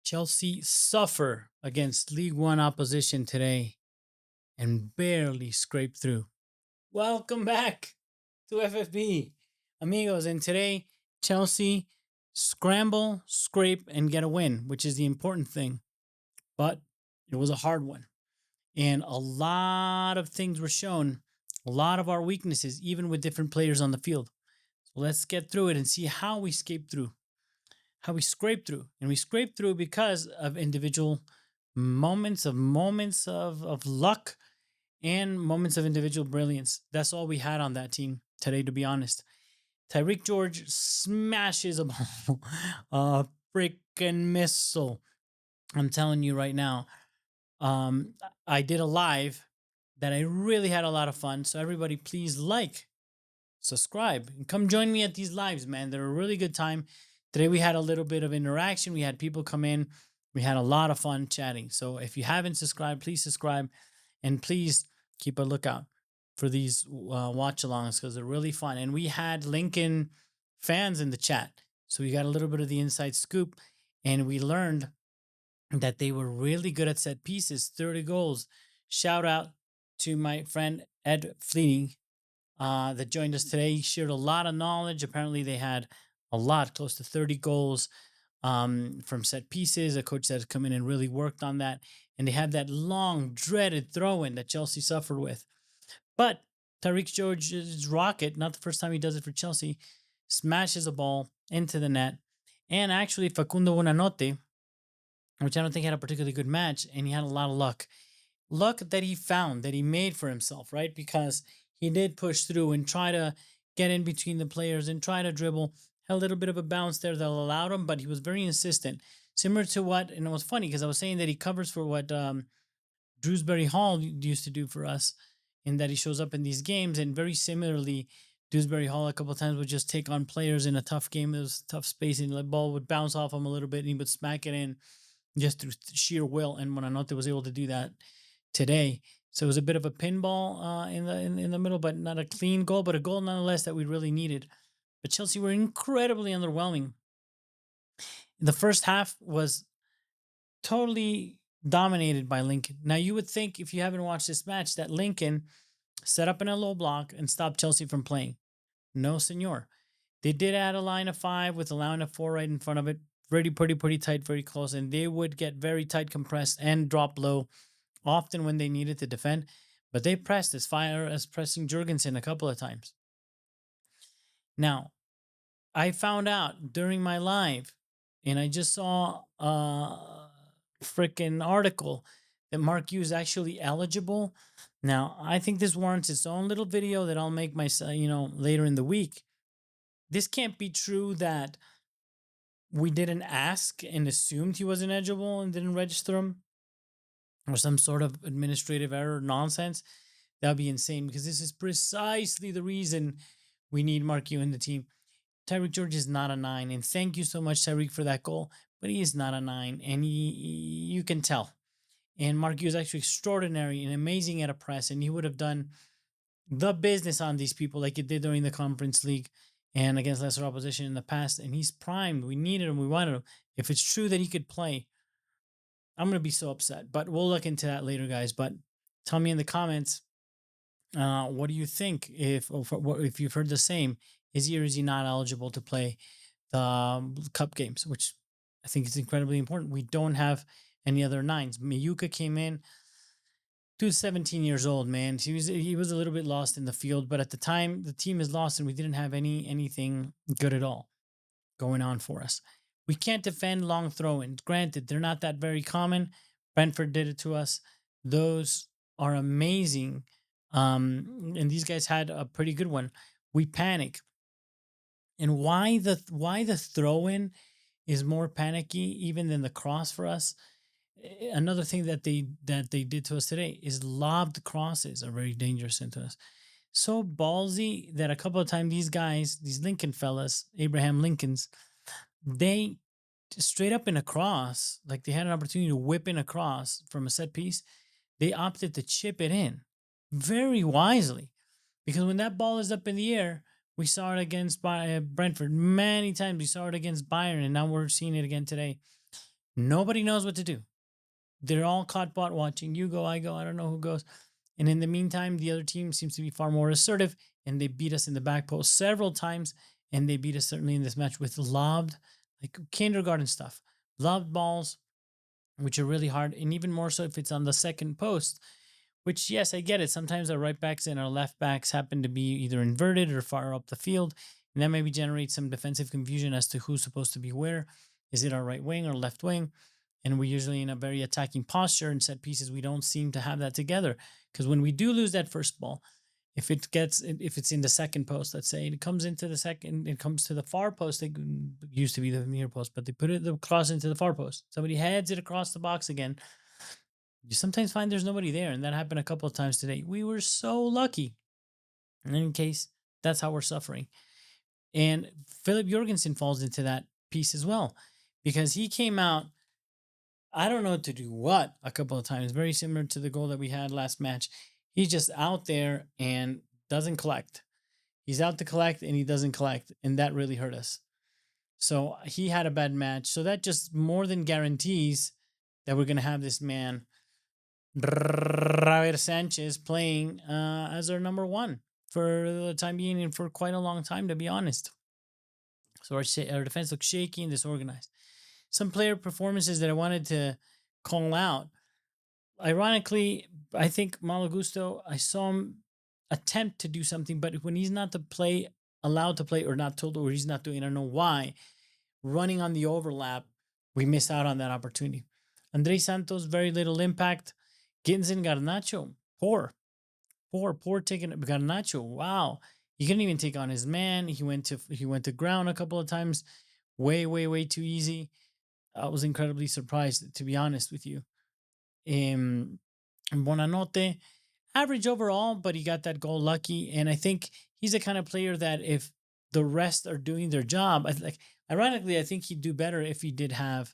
Chelsea suffer against League One opposition today and barely scrape through. Welcome back to FFB, amigos. And today, Chelsea scramble, scrape, and get a win, which is the important thing. But it was a hard one. And a lot of things were shown, a lot of our weaknesses, even with different players on the field. So let's get through it and see how we escape through, how we scrape through. And we scrape through because of individual moments of luck and moments of individual brilliance. That's all we had on that team today, to be honest. Tyreek George smashes a ball, a freaking missile. I'm telling you right now. Um, I did a live that I really had a lot of fun. So everybody, please like, subscribe, and come join me at these lives, man. They're a really good time. Today we had a little bit of interaction. We had people come in. We had a lot of fun chatting. So if you haven't subscribed, please subscribe, and please keep a lookout for these watch alongs because they're really fun. And we had Lincoln fans in the chat, so we got a little bit of the inside scoop, and we learned that they were really good at set pieces, 30 goals. Shout out to my friend Ed Fleeting that joined us today. He shared a lot of knowledge. Apparently, they had a lot, close to 30 goals from set pieces. A coach that has come in and really worked on that. And they had that long, dreaded throw in that Chelsea suffered with. But Tariq George's rocket, not the first time he does it for Chelsea, smashes a ball into the net. And actually, Facundo Buonanotte, which I don't think had a particularly good match, and he had a lot of luck. Luck that he found, that he made for himself, right? Because he did push through and try to get in between the players and try to dribble. Had a little bit of a bounce there that allowed him, but he was very insistent. Similar to what, and it was funny because I was saying that he covers for what Drewsbury Hall used to do for us, in that he shows up in these games. And very similarly, Dewsbury Hall a couple of times would just take on players in a tough game. It was tough space, and the ball would bounce off him a little bit, and he would smack it in just through sheer will. And Monanote was able to do that today. So it was a bit of a pinball in the middle, but not a clean goal, but a goal nonetheless that we really needed. But Chelsea were incredibly underwhelming. The first half was totally dominated by Lincoln. Now you would think, if you haven't watched this match, that Lincoln set up in a low block and stopped Chelsea from playing. No, senor. They did add a line of 5 with a line of 4 right in front of it. Pretty tight, very close. And they would get very tight, compressed, and drop low often when they needed to defend. But they pressed as fire as pressing Jurgensen a couple of times. Now, I found out during my live, and I just saw a freaking article that Mark Hughes is actually eligible. Now, I think this warrants its own little video that I'll make myself, later in the week. This can't be true that we didn't ask and assumed he wasn't eligible and didn't register him, or some sort of administrative error nonsense. That would be insane, because this is precisely the reason we need Mark Hughes in the team. Tyreek George is not a 9, and thank you so much, Tyreek, for that goal, but he is not a 9, and you can tell. And Mark Hughes is actually extraordinary and amazing at a press, and he would have done the business on these people like he did during the Conference League and against lesser opposition in the past. And he's primed. We needed him. We wanted him. If it's true that he could play, I'm going to be so upset. But we'll look into that later, guys. But tell me in the comments, what do you think? If you've heard the same, is he or is he not eligible to play the cup games, which I think is incredibly important. We don't have any other 9s. Miyuka came in. Dude's 17 years old, man. He was a little bit lost in the field, but at the time the team is lost and we didn't have anything good at all going on for us. We can't defend long throw-ins. Granted, they're not that very common. Brentford did it to us. Those are amazing. And these guys had a pretty good one. We panic. And why the throw-in is more panicky even than the cross for us? Another thing that they did to us today is lobbed crosses are very dangerous into us. So ballsy that a couple of times these Lincoln fellas, Abraham Lincolns, they straight up in a cross, like they had an opportunity to whip in a cross from a set piece, they opted to chip it in very wisely. Because when that ball is up in the air, we saw it against Brentford many times. We saw it against Bayern, and now we're seeing it again today. Nobody knows what to do. They're all caught bot watching. You go, I go, I don't know who goes. And in the meantime, the other team seems to be far more assertive, and they beat us in the back post several times. And they beat us certainly in this match with lobbed, like kindergarten stuff, lobbed balls, which are really hard. And even more so if it's on the second post, which, yes, I get it. Sometimes our right backs and our left backs happen to be either inverted or far up the field. And that maybe generates some defensive confusion as to who's supposed to be where. Is it our right wing or left wing? And we're usually in a very attacking posture and set pieces. We don't seem to have that together. Because when we do lose that first ball, if it's in the second post, let's say, it comes into the second, it comes to the far post. It used to be the near post, but they put it across into the far post. Somebody heads it across the box again. You sometimes find there's nobody there, and that happened a couple of times today. We were so lucky. In any case, that's how we're suffering. And Philip Jorgensen falls into that piece as well, because he came out, I don't know to do what, a couple of times, very similar to the goal that we had last match. He's just out there and doesn't collect. He's out to collect and he doesn't collect, and that really hurt us. So he had a bad match. So that just more than guarantees that we're going to have this man, Javier Sanchez, playing as our number one for the time being and for quite a long time, to be honest. So our defense looks shaky and disorganized. Some player performances that I wanted to call out. Ironically, I think Malo Gusto, I saw him attempt to do something, but when he's not to play, allowed to play, or not told, or he's not doing, I don't know why, running on the overlap, we miss out on that opportunity. Andres Santos, very little impact. Gittins and Garnacho, poor taking Garnacho. Wow. He couldn't even take on his man. He went to ground a couple of times. Way too easy. I was incredibly surprised, to be honest with you. Bonanote, average overall, but he got that goal lucky. And I think he's the kind of player that if the rest are doing their job, ironically, I think he'd do better if he did have,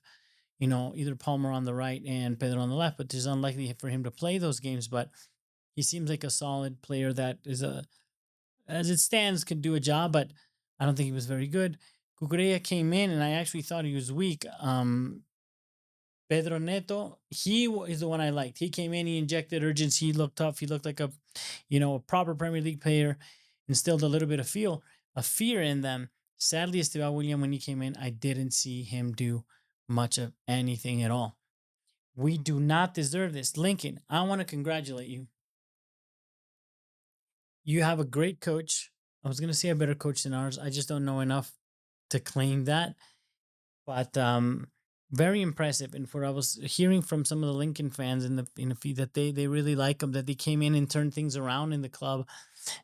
either Palmer on the right and Pedro on the left. But it's unlikely for him to play those games. But he seems like a solid player that as it stands, can do a job. But I don't think he was very good. Cucurella came in, and I actually thought he was weak. Pedro Neto, he is the one I liked. He came in, he injected urgency, he looked tough, he looked like a proper Premier League player, instilled a little bit of fear in them. Sadly, Esteban William, when he came in, I didn't see him do much of anything at all. We do not deserve this. Lincoln, I want to congratulate you. You have a great coach. I was going to say a better coach than ours. I just don't know enough to claim that. But very impressive. And for I was hearing from some of the Lincoln fans in the feed that they really like him, that they came in and turned things around in the club.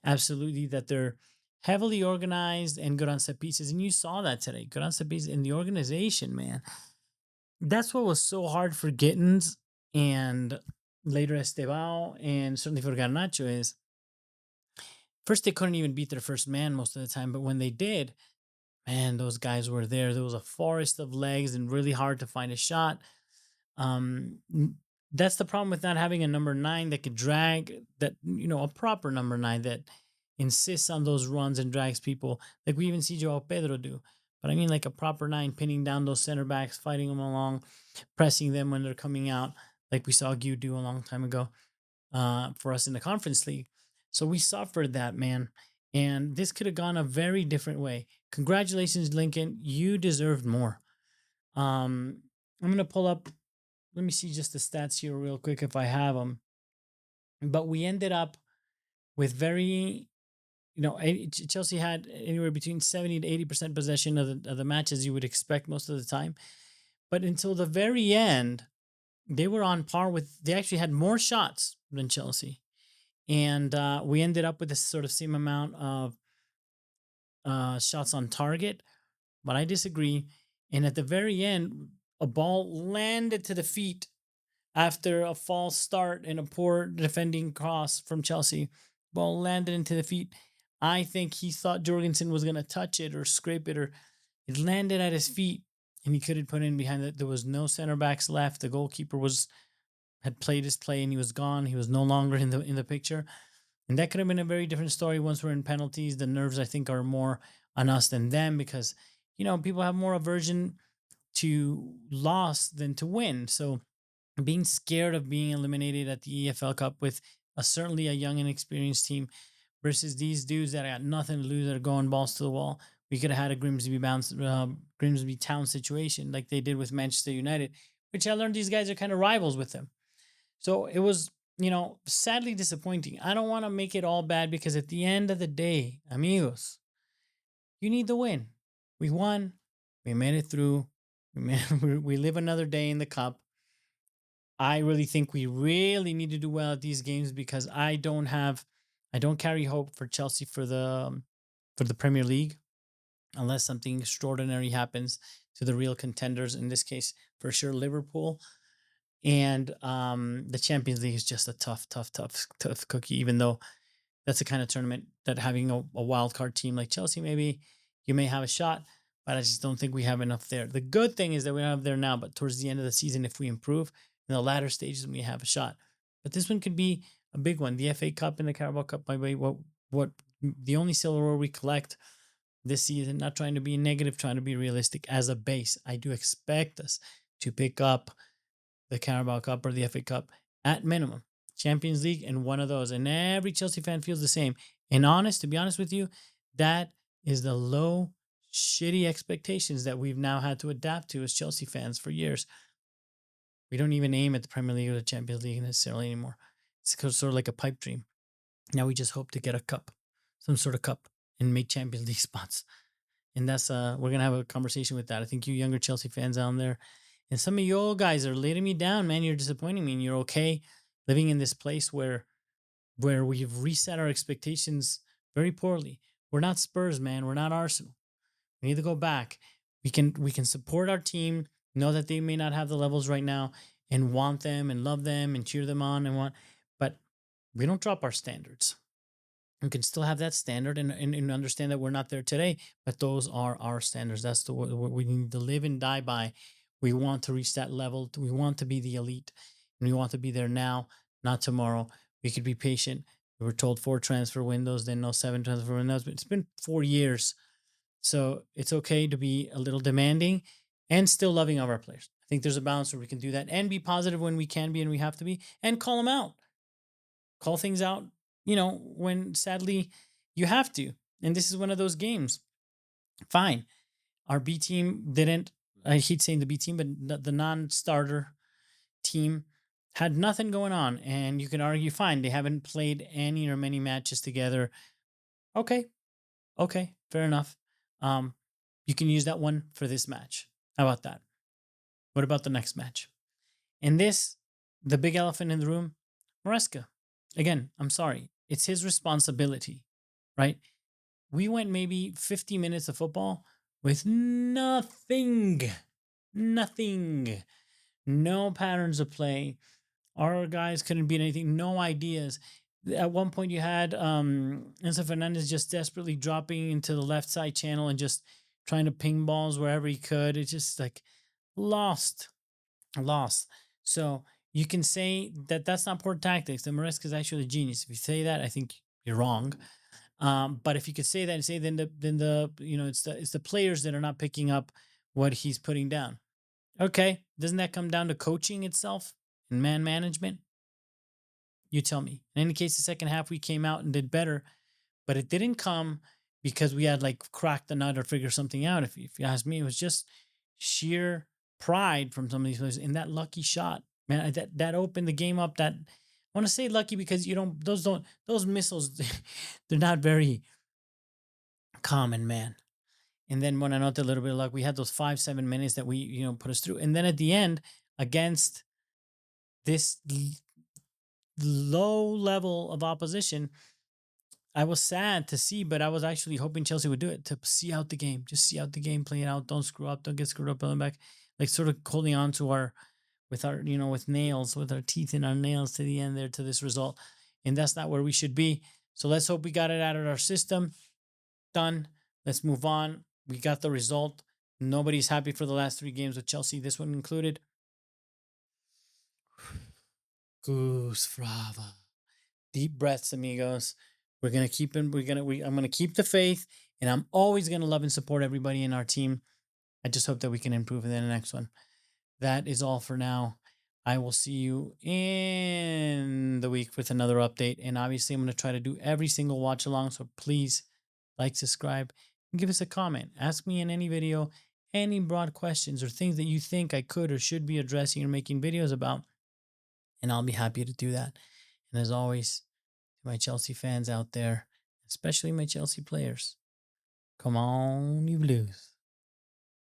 Absolutely, that they're heavily organized and good on set pieces. And you saw that today. Good on set pieces in the organization, man. That's what was so hard for Gittins and later Estebao and certainly for Garnacho is first they couldn't even beat their first man most of the time, but when they did, man, those guys were there. There was a forest of legs and really hard to find a shot. Um, that's the problem with not having a number nine that could drag that, a proper number nine that insists on those runs and drags people like we even see Joao Pedro do. But I mean, like a proper nine, pinning down those center backs, fighting them along, pressing them when they're coming out, like we saw Gu do a long time ago for us in the Conference League. So we suffered that, man. And this could have gone a very different way. Congratulations, Lincoln. You deserved more. I'm going to pull up, let me see just the stats here real quick if I have them. But we ended up with very, Chelsea had anywhere between 70 to 80% possession of the matches you would expect most of the time. But until the very end, they were on par with, they actually had more shots than Chelsea. And we ended up with the sort of same amount of shots on target, but I disagree. And at the very end, a ball landed to the feet after a false start and a poor defending cross from Chelsea. Ball landed into the feet. I think he thought Jorgensen was going to touch it or scrape it, or it landed at his feet, and he couldn't put it in behind it. There was no center backs left. The goalkeeper had played his play and he was gone. He was no longer in the picture. And that could have been a very different story once we're in penalties. The nerves, I think, are more on us than them because, people have more aversion to loss than to win. So being scared of being eliminated at the EFL Cup with certainly a young and experienced team versus these dudes that got nothing to lose that are going balls to the wall. We could have had a Grimsby Town situation like they did with Manchester United, which I learned these guys are kind of rivals with them. So it was, sadly disappointing. I don't want to make it all bad because at the end of the day, amigos, you need the win. We won. We made it through. We live another day in the cup. I really think we really need to do well at these games because I don't carry hope for Chelsea for the Premier League unless something extraordinary happens to the real contenders. In this case, for sure, Liverpool. And the Champions League is just a tough cookie. Even though that's the kind of tournament that having a wild card team like Chelsea, maybe you may have a shot, but I just don't think we have enough there. The good thing is that we don't have there now, but towards the end of the season, if we improve in the latter stages, we have a shot. But this one could be a big one. The FA Cup and the Carabao Cup, by the way, what the only silverware we collect this season, not trying to be negative, trying to be realistic as a base. I do expect us to pick up the Carabao Cup or the FA Cup at minimum. Champions League and one of those. And every Chelsea fan feels the same. And to be honest with you, that is the low, shitty expectations that we've now had to adapt to as Chelsea fans for years. We don't even aim at the Premier League or the Champions League necessarily anymore. It's sort of like a pipe dream. Now we just hope to get a cup, some sort of cup, and make Champions League spots. And that's we're gonna have a conversation with that. I think you younger Chelsea fans out there, and some of you old guys are letting me down, man. You're disappointing me, and you're okay living in this place where we've reset our expectations very poorly. We're not Spurs, man. We're not Arsenal. We need to go back. We can support our team, know that they may not have the levels right now, and want them and love them and cheer them on and want, but we don't drop our standards. We can still have that standard and understand that we're not there today, but those are our standards. That's what we need to live and die by. We want to reach that level. We want to be the elite, and we want to be there now, not tomorrow. We could be patient. We were told 4 transfer windows, then no 7 transfer windows, but it's been 4 years. So it's okay to be a little demanding and still loving of our players. I think there's a balance where we can do that and be positive when we can be and we have to be, and call them out. Call things out, when sadly you have to. And this is one of those games. Fine. Our B team didn't, I hate saying the B team, but the non starter team had nothing going on. And you can argue, fine, they haven't played any or many matches together. Okay. Okay. Fair enough. You can use that one for this match. How about that? What about the next match? And this, the big elephant in the room, Maresca. Again, I'm sorry. It's his responsibility, right? We went maybe 50 minutes of football with nothing, no patterns of play. Our guys couldn't beat anything, no ideas. At one point, you had Enzo Fernandez just desperately dropping into the left side channel and just trying to ping balls wherever he could. It's just like lost. So you can say that that's not poor tactics. That Maresca is actually a genius. If you say that, I think you're wrong. But if you could say that and say then the it's the players that are not picking up what he's putting down. Okay, doesn't that come down to coaching itself and man management? You tell me. In any case, the second half we came out and did better, but it didn't come because we had like cracked the nut or figured something out. If you ask me, it was just sheer pride from some of these players in that lucky shot. Man, that opened the game up. That I want to say lucky because those missiles they're not very common, man. And then when I noted a little bit of luck, we had those 5-7 minutes that we put us through. And then at the end, against this low level of opposition, I was sad to see, but I was actually hoping Chelsea would do it to see out the game. Just see out the game, play it out. Don't screw up. Don't get screwed up on the back. Like sort of holding on to with our teeth in our nails to the end there to this result. And that's not where we should be. So let's hope we got it out of our system. Done. Let's move on. We got the result. Nobody's happy for the last 3 games with Chelsea, this one included. Goose frava. Deep breaths, amigos. We're gonna keep I'm gonna keep the faith, and I'm always gonna love and support everybody in our team. I just hope that we can improve in the next one. That is all for now. I will see you in the week with another update. And obviously, I'm going to try to do every single watch along. So please like, subscribe, and give us a comment. Ask me in any video any broad questions or things that you think I could or should be addressing or making videos about. And I'll be happy to do that. And as always, to my Chelsea fans out there, especially my Chelsea players, come on, you Blues.